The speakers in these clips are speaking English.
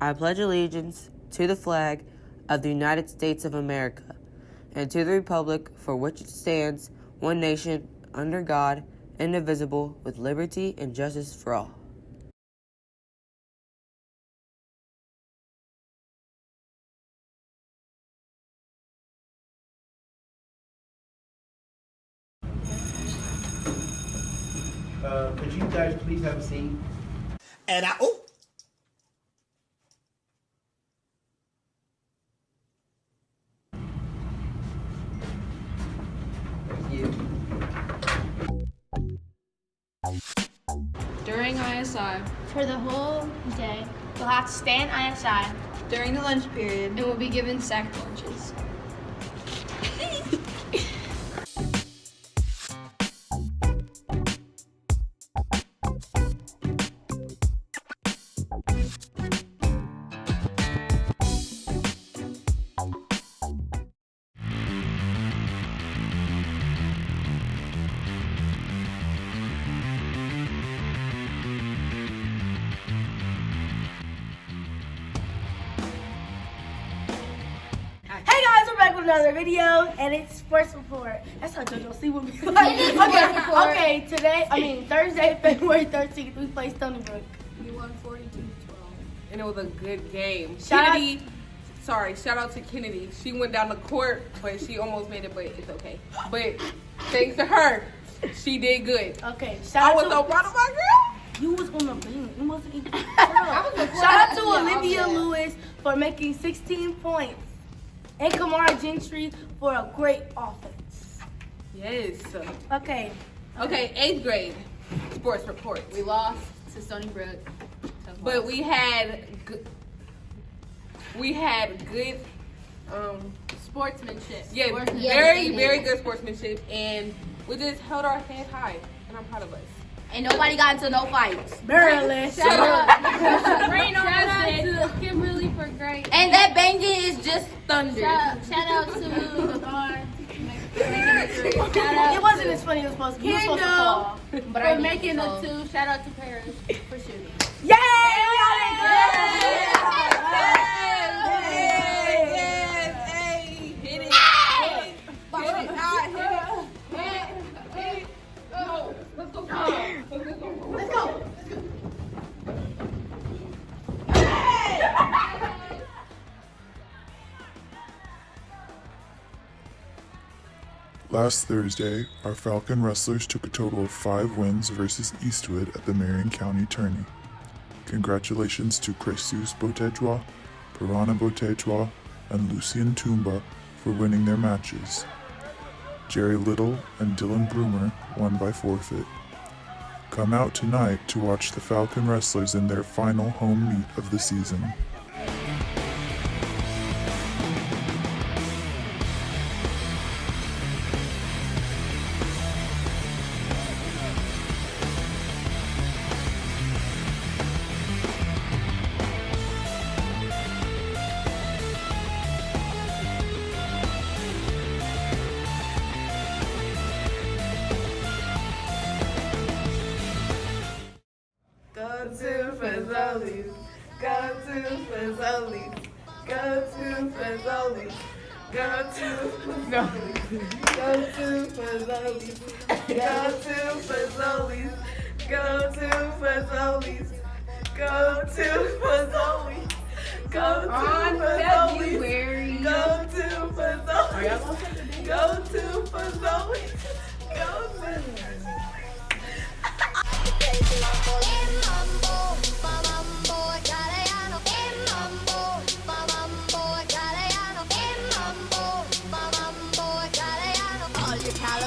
I pledge allegiance to the flag of the United States of America and to the republic for which it stands, one nation, under God, indivisible, with liberty and justice for all. Could you guys please have a seat? And Thank you. During ISI, For the whole day, you'll have to stay in ISI. during the lunch period, and will be given sack lunches. Hey guys, we're back with another video, and it's Sports Report. That's how JoJo C would be like. Okay, Thursday, February 13th, we played Stony Brook. We won 42-12. And it was a good game. Shout Shout out to Kennedy. She went down the court, but she almost made it, but it's okay. But thanks to her, she did good. Okay, I shout was out so proud of my girl. You was on the beam. You wasn't even. Shout out to Olivia Lewis for making 16 points, and Kamara Gentry for a great offense. Yes. Okay. Okay, 8th grade sports report. We lost to Stony Brook. But we had good Sportsmanship. yeah, very good sportsmanship, and we just held our head high, and I'm proud of us. And nobody got into no fights. Barely. Shout out to Kimberly for great. And that banging is just thunder. Shout out to the bar. It wasn't as funny as it was supposed to be. It was supposed to fall. But for making the 2. Shout out to Paris for shooting. Yay! We got it! Let's go. Last Thursday, our Falcon wrestlers took a total of 5 wins versus Eastwood at the Marion County Tourney. Congratulations to Jesus Botejwa, Pirana Botejwa, and Lucien Tumba for winning their matches. Jerry Little and Dylan Broomer won by forfeit. Come out tonight to watch the Falcon wrestlers in their final home meet of the season. Go to Fazoli's, go to Fazoli's, go to Fazoli's, go to Fazoli's, go to Fazoli's, go to Fazoli's, go to Fazoli's, go to Fazoli's, go to Fazoli's, go to Fazoli's, go to Fazoli's, go to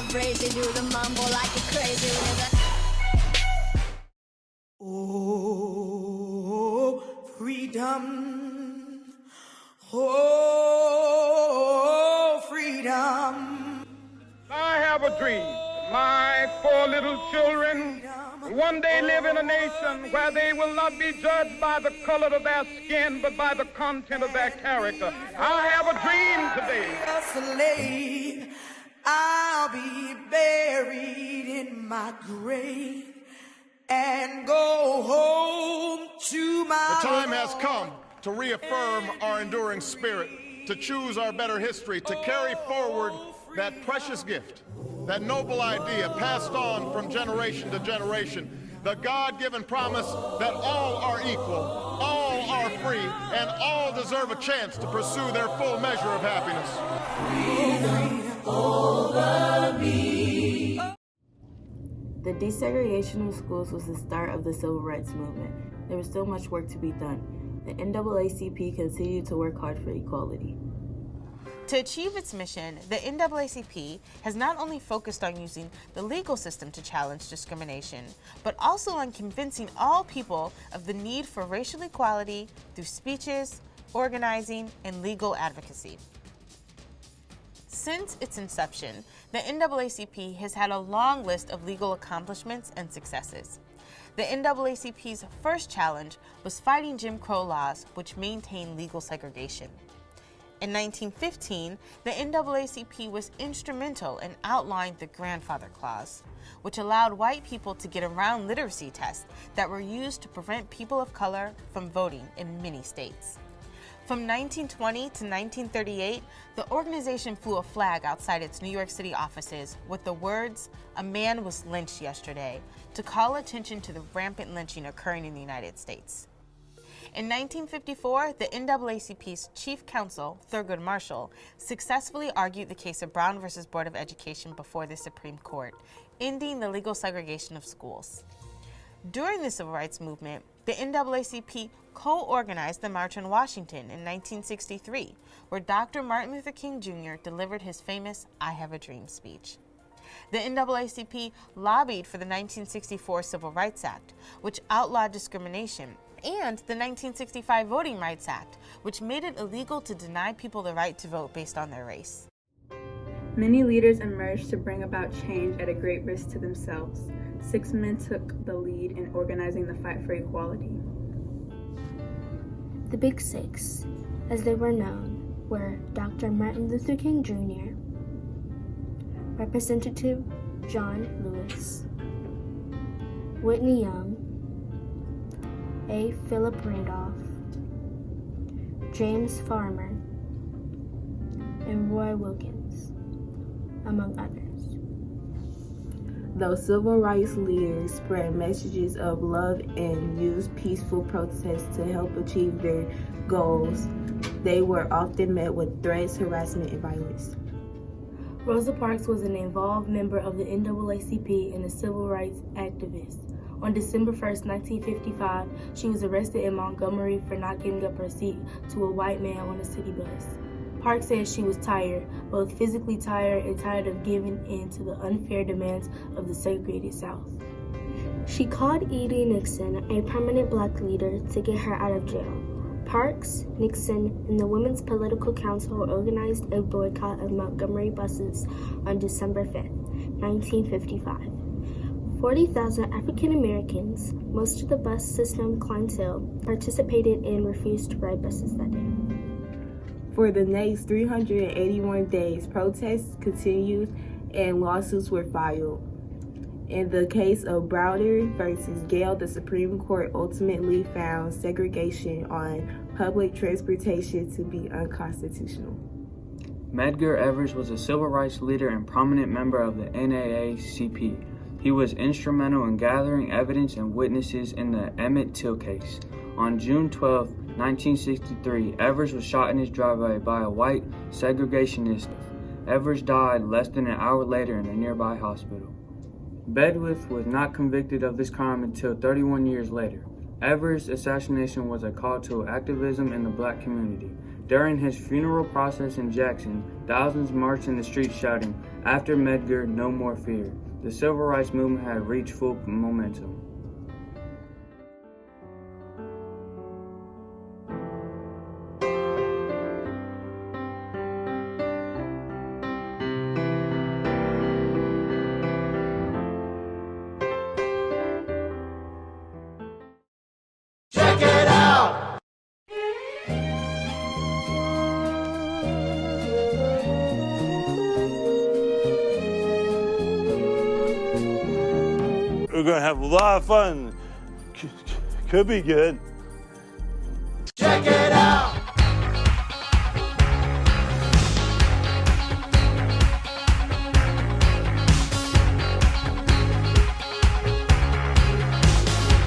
Crazy, do the mumble like a crazy with oh, freedom. Oh, freedom. I have a dream. My 4 little children will one day live in a nation where they will not be judged by the color of their skin, but by the content of their character. I have a dream today. A slave, I'll be buried in my grave and go home to my The time has come to reaffirm our enduring spirit, to choose our better history, to carry forward that precious gift, that noble idea passed on from generation to generation, the God-given promise that all are equal, all are free, and all deserve a chance to pursue their full measure of happiness. The desegregation of schools was the start of the civil rights movement. There was still much work to be done. The NAACP continued to work hard for equality. To achieve its mission, the NAACP has not only focused on using the legal system to challenge discrimination, but also on convincing all people of the need for racial equality through speeches, organizing, and legal advocacy. Since its inception, the NAACP has had a long list of legal accomplishments and successes. The NAACP's first challenge was fighting Jim Crow laws, which maintained legal segregation. In 1915, the NAACP was instrumental in outlawing the Grandfather Clause, which allowed white people to get around literacy tests that were used to prevent people of color from voting in many states. From 1920 to 1938, the organization flew a flag outside its New York City offices with the words, "A man was lynched yesterday," to call attention to the rampant lynching occurring in the United States. In 1954, the NAACP's chief counsel, Thurgood Marshall, successfully argued the case of Brown versus Board of Education before the Supreme Court, ending the legal segregation of schools. During the Civil Rights Movement, the NAACP co-organized the March on Washington in 1963, where Dr. Martin Luther King Jr. delivered his famous "I Have a Dream" speech. The NAACP lobbied for the 1964 Civil Rights Act, which outlawed discrimination, and the 1965 Voting Rights Act, which made it illegal to deny people the right to vote based on their race. Many leaders emerged to bring about change at a great risk to themselves. 6 men took the lead in organizing the fight for equality. The Big Six, as they were known, were Dr. Martin Luther King Jr., Representative John Lewis, Whitney Young, A. Philip Randolph, James Farmer, and Roy Wilkins, among others. Though civil rights leaders spread messages of love and used peaceful protests to help achieve their goals, they were often met with threats, harassment, and violence. Rosa Parks was an involved member of the NAACP and a civil rights activist. On December 1st, 1955, she was arrested in Montgomery for not giving up her seat to a white man on a city bus. Parks said she was tired, both physically tired and tired of giving in to the unfair demands of the segregated South. She called E.D. Nixon, a prominent black leader, to get her out of jail. Parks, Nixon, and the Women's Political Council organized a boycott of Montgomery buses on December 5th, 1955. 40,000 African Americans, most of the bus system clientele, participated and refused to ride buses that day. For the next 381 days, protests continued and lawsuits were filed. In the case of Browder versus Gale, the Supreme Court ultimately found segregation on public transportation to be unconstitutional. Medgar Evers was a civil rights leader and prominent member of the NAACP. He was instrumental in gathering evidence and witnesses in the Emmett Till case. On June 12, 1963, Evers was shot in his driveway by a white segregationist. Evers died less than an hour later in a nearby hospital. Bedwith was not convicted of this crime until 31 years later. Evers' assassination was a call to activism in the black community. During his funeral process in Jackson, thousands marched in the streets shouting, "After Medgar, no more fear." The civil rights movement had reached full momentum. Check it out! We're going to have a lot of fun. Could be good. Check it out.